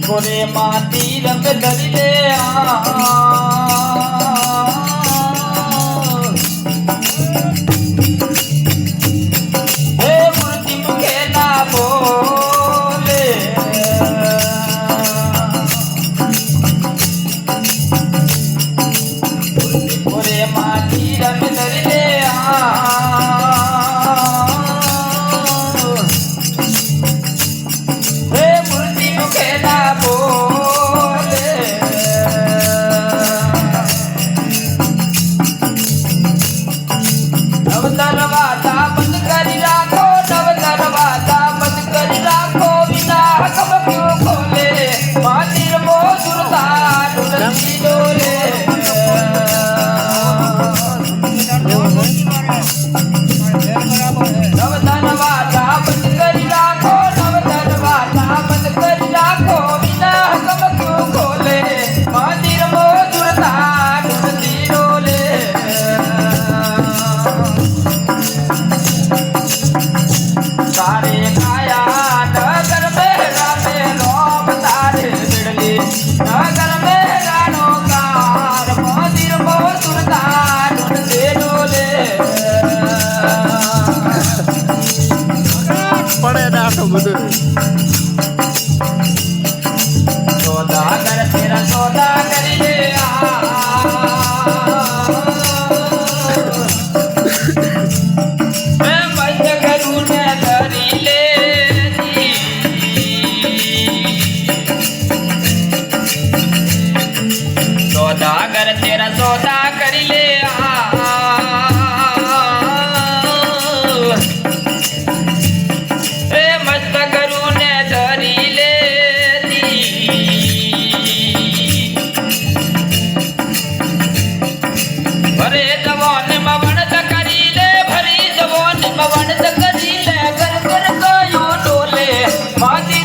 गोरे माती रंग धरी ले मूर्ति मुखे ना बोले गोरे माती रंग धरी ले दरवाजा बंद करी राखो नव दरवाजा बंद करी राखो बिना हकम क्यों खोले मंदिर मो सुल्तान नदी डोले नव दरवाजा बंद करी राखो नव दरवाजा बंद करी राखो बिना हकम क्यों खोले मंदिर मो सुल्तान नदी डोले तारे काया नगर में राते रोम तारे बिड़ली नगर में गानो कार मंदिर मो सुल्तान दे डोले पड़े ना तो बुदु सौदागर तेरा सौदा करी ले सौदागर तेरा सौदा करी ले मस्त करू ने धरी ले भरे जवान मवणत करी ले भरी जवान मवणत करी ले घर घर गयो डोले माती